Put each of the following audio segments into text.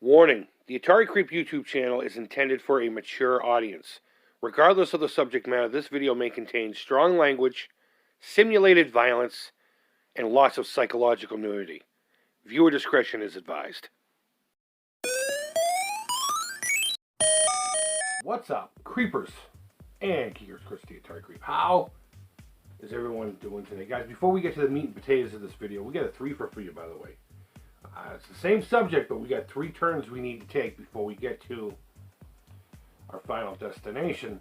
Warning, the Atari Creep YouTube channel is intended for a mature audience. Regardless of the subject matter, this video may contain strong language, simulated violence, and lots of psychological nudity. Viewer discretion is advised. What's up, creepers and geekers? Chris, the Atari Creep. How is everyone doing today? Guys, before we get to the meat and potatoes of this video, we got a three for you, by the way. It's the same subject, but we got 3 turns we need to take before we get to our final destination.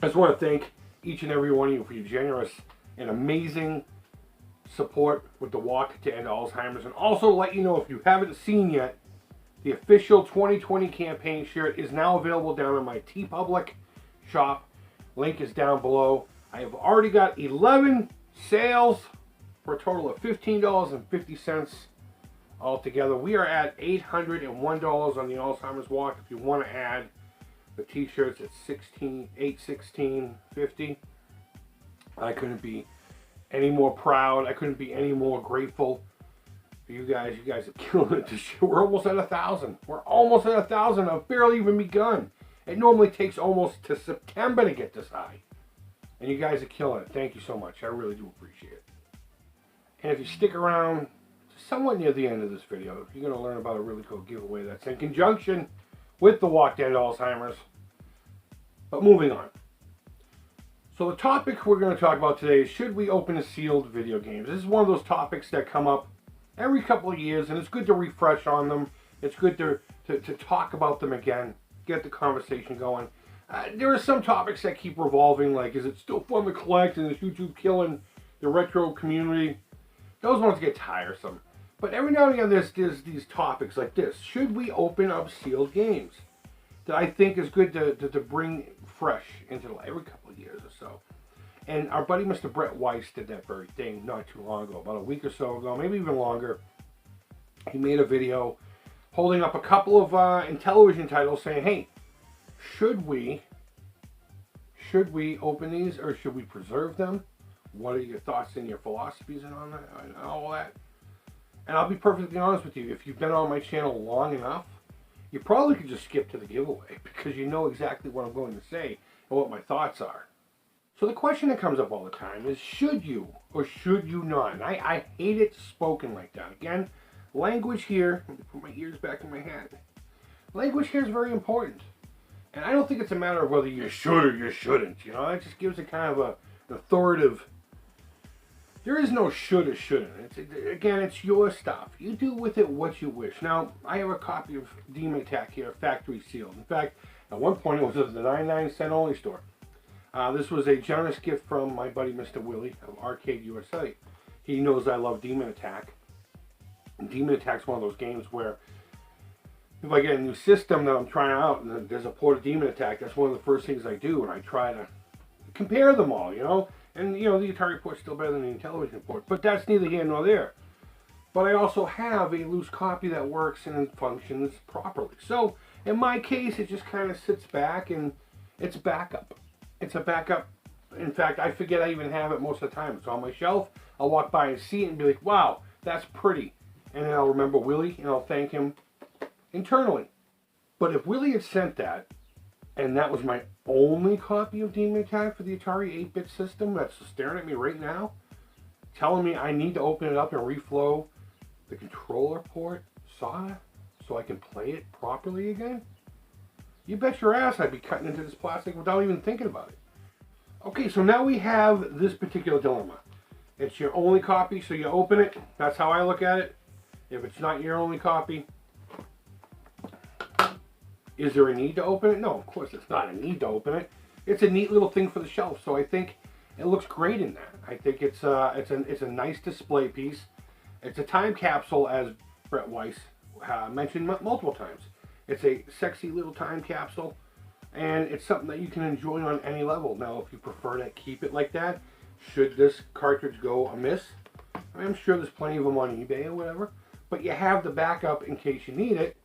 I just want to thank each and every one of you for your generous and amazing support with the walk to end Alzheimer's. And also let you know, if you haven't seen yet, the official 2020 campaign shirt is now available down on my TeePublic shop. Link is down below. I have already got 11 sales for a total of $15.50. Altogether, we are at $801 on the Alzheimer's walk. If you want to add the t-shirts, it's $816.50. I couldn't be any more proud. I couldn't be any more grateful for you guys. You guys are killing it. We're almost at 1,000. We're almost at 1,000. I've barely even begun. It normally takes almost to September to get this high, and you guys are killing it. Thank you so much. I really do appreciate it. And if you stick around somewhat near the end of this video, you're going to learn about a really cool giveaway that's in conjunction with the walk to end Alzheimer's. But moving on. So the topic we're going to talk about today is, should we open a sealed video games? This is one of those topics that come up every couple of years, and it's good to refresh on them. It's good to talk about them again, get the conversation going. There are some topics that keep revolving, like, is it still fun to collect, and is YouTube killing the retro community? Those ones get tiresome. But every now and again, there's these topics like this. Should we open up sealed games? That I think is good to bring fresh into life every couple of years or so. And our buddy Mr. Brett Weiss did that very thing not too long ago, about a week or so ago, maybe even longer. He made a video holding up a couple of Intellivision titles saying, hey, should we open these, or should we preserve them? What are your thoughts and your philosophies and on that, and all that? And I'll be perfectly honest with you, if you've been on my channel long enough, you probably could just skip to the giveaway, because you know exactly what I'm going to say and what my thoughts are. So the question that comes up all the time is, should you or should you not? And I hate it spoken like that. Again, language here, let me put my ears back in my hat. Language here is very important. And I don't think it's a matter of whether you should or you shouldn't. You know, it just gives it kind of an authoritative. There is no should or shouldn't. Again, it's your stuff. You do with it what you wish. Now, I have a copy of Demon Attack here, factory sealed. In fact, at one point it was at the 99-cent only store. This was a generous gift from my buddy Mr. Willie of Arcade USA. He knows I love Demon Attack. And Demon Attack's one of those games where if I get a new system that I'm trying out and there's a port of Demon Attack, that's one of the first things I do, and I try to compare them all, you know. And, you know, the Atari port's still better than the Intellivision port. But that's neither here nor there. But I also have a loose copy that works and functions properly. So, in my case, it just kind of sits back and it's backup. It's a backup. In fact, I forget I even have it most of the time. It's on my shelf. I'll walk by and see it and be like, wow, that's pretty. And then I'll remember Willie and I'll thank him internally. But if Willie had sent that, and that was my only copy of Demon Attack for the Atari 8-bit system that's staring at me right now, telling me I need to open it up and reflow the controller port SATA so I can play it properly again, you bet your ass I'd be cutting into this plastic without even thinking about it. Okay, so now we have this particular dilemma. It's your only copy, so you open it. That's how I look at it. If it's not your only copy, is there a need to open it? No, of course it's not a need to open it. It's a neat little thing for the shelf, so I think it looks great in that. I think it's a nice display piece. It's a time capsule, as Brett Weiss mentioned multiple times. It's a sexy little time capsule, and it's something that you can enjoy on any level. Now, if you prefer to keep it like that, should this cartridge go amiss, I'm sure there's plenty of them on eBay or whatever, but you have the backup in case you need it.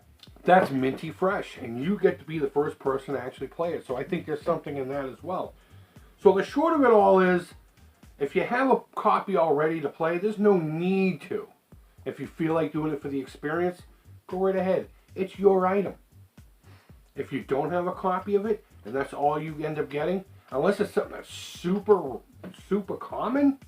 That's minty fresh, and you get to be the first person to actually play it. So I think there's something in that as well. So the short of it all is, if you have a copy already to play, there's no need to. If you feel like doing it for the experience, go right ahead. It's your item. If you don't have a copy of it, and that's all you end up getting, unless it's something that's super, super common,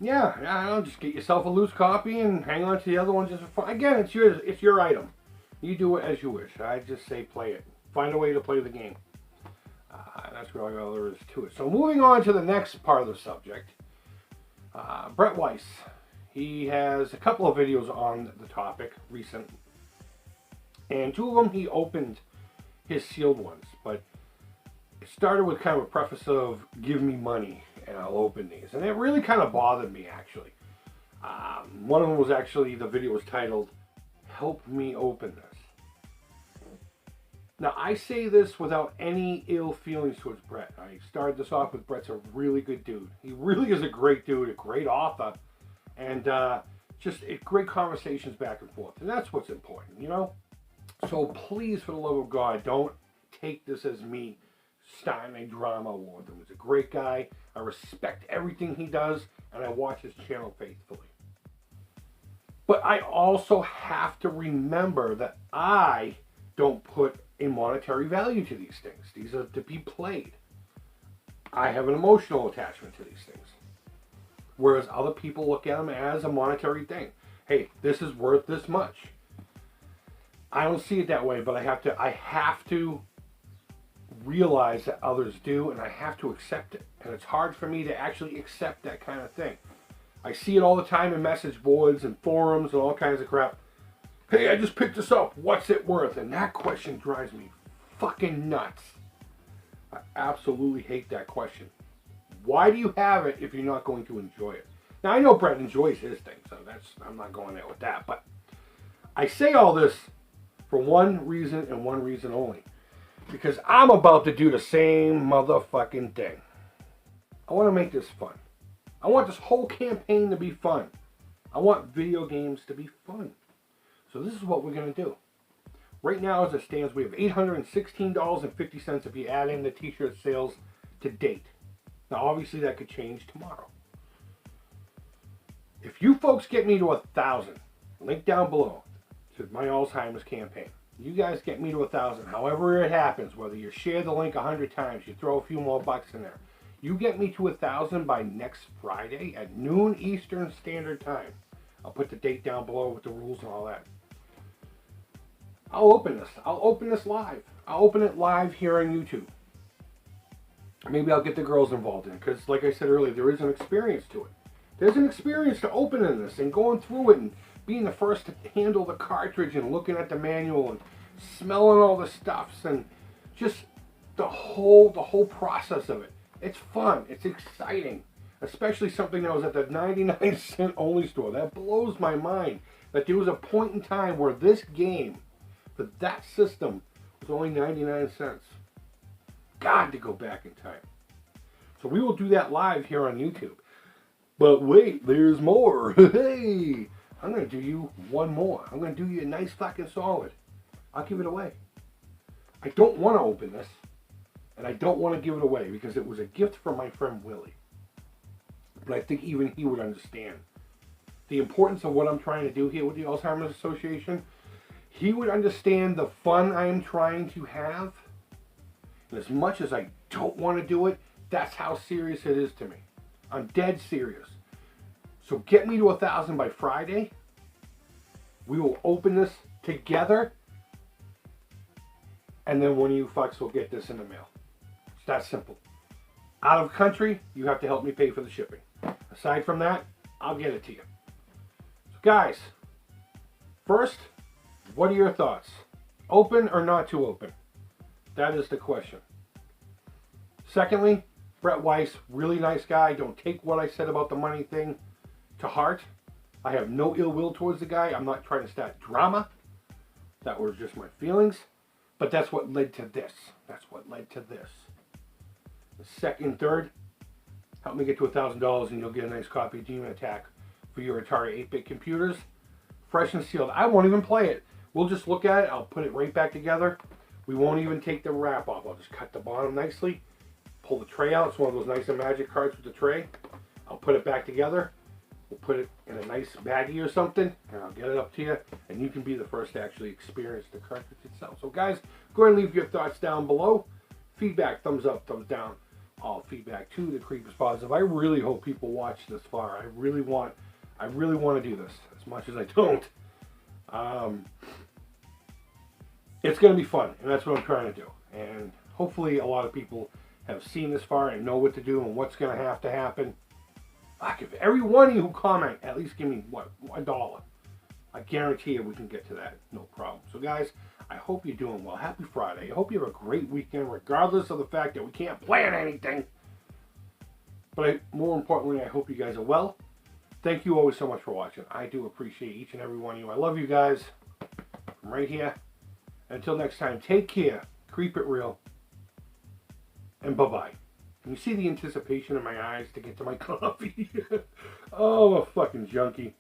yeah, I'll just get yourself a loose copy and hang on to the other one just for fun. Again, it's yours. It's your item. You do it as you wish. I just say play it. Find a way to play the game. That's really all there is to it. So moving on to the next part of the subject, Brett Weiss. He has a couple of videos on the topic recent, and two of them he opened his sealed ones, but it started with kind of a preface of "give me money and I'll open these," and it really kind of bothered me actually. One of them was actually, the video was titled "Help Me Open This." Now, I say this without any ill feelings towards Brett. I started this off with Brett's a really good dude. He really is a great dude, a great author, and just great conversations back and forth. And that's what's important, you know? So please, for the love of God, don't take this as me starting a drama war with him. He's a great guy. I respect everything he does, and I watch his channel faithfully. But I also have to remember that I don't put a monetary value to these things. These are to be played. I have an emotional attachment to these things. Whereas other people look at them as a monetary thing. Hey, this is worth this much. I don't see it that way, but I have to realize that others do, and I have to accept it. And it's hard for me to actually accept that kind of thing. I see it all the time in message boards and forums and all kinds of crap. Hey, I just picked this up. What's it worth? And that question drives me fucking nuts. I absolutely hate that question. Why do you have it if you're not going to enjoy it? Now, I know Brett enjoys his thing, so I'm not going there with that. But I say all this for one reason and one reason only. Because I'm about to do the same motherfucking thing. I want to make this fun. I want this whole campaign to be fun. I want video games to be fun. So this is what we're going to do. Right now, as it stands, we have $816.50 if you add in the t-shirt sales to date. Now, obviously, that could change tomorrow. If you folks get me to 1,000, link down below to my Alzheimer's campaign. You guys get me to 1,000, however it happens, whether you share the link 100 times, you throw a few more bucks in there. You get me to 1,000 by next Friday at noon Eastern Standard Time. I'll put the date down below with the rules and all that. I'll open this. I'll open this live. I'll open it live here on YouTube. Maybe I'll get the girls involved in it, because like I said earlier, there is an experience to it. There's an experience to opening this and going through it and being the first to handle the cartridge and looking at the manual and smelling all the stuffs and just the whole process of it. It's fun. It's exciting. Especially something that was at the 99-cent only store. That blows my mind that there was a point in time where this game, for that system, was only 99 cents. God, to go back in time. So we will do that live here on YouTube. But wait, there's more. Hey, I'm going to do you one more. I'm going to do you a nice fucking solid. I'll give it away. I don't want to open this. And I don't want to give it away because it was a gift from my friend Willie. But I think even he would understand the importance of what I'm trying to do here with the Alzheimer's Association. He would understand the fun I am trying to have. And as much as I don't want to do it, that's how serious it is to me. I'm dead serious. So get me to 1,000 by Friday. We will open this together. And then one of you fucks will get this in the mail. It's that simple. Out of country, you have to help me pay for the shipping. Aside from that, I'll get it to you. So guys, first, what are your thoughts? Open or not to open? That is the question. Secondly, Brett Weiss, really nice guy. Don't take what I said about the money thing to heart. I have no ill will towards the guy. I'm not trying to start drama. That was just my feelings. But that's what led to this. That's what led to this. The second, third, help me get to $1,000 and you'll get a nice copy of Demon Attack for your Atari 8-bit computers. Fresh and sealed. I won't even play it. We'll just look at it. I'll put it right back together. We won't even take the wrap off. I'll just cut the bottom nicely. Pull the tray out. It's one of those nice and magic cards with the tray. I'll put it back together. We'll put it in a nice baggie or something, and I'll get it up to you, and you can be the first to actually experience the cartridge itself. So guys, go ahead and leave your thoughts down below. Feedback, thumbs up, thumbs down. All feedback to the Creep is positive. I really hope people watch this far. I really want to do this, as much as I don't. It's going to be fun, and that's what I'm trying to do. And hopefully a lot of people have seen this far and know what to do and what's going to happen. Fuck, if every one of you who comment at least give me, what, $1, I guarantee you we can get to that. No problem. So guys, I hope you're doing well. Happy Friday. I hope you have a great weekend, regardless of the fact that we can't plan anything. But more importantly, I hope you guys are well. Thank you always so much for watching. I do appreciate each and every one of you. I love you guys. I'm right here. Until next time, take care. Creep it real. And bye-bye. Can you see the anticipation in my eyes to get to my coffee? Oh, a fucking junkie.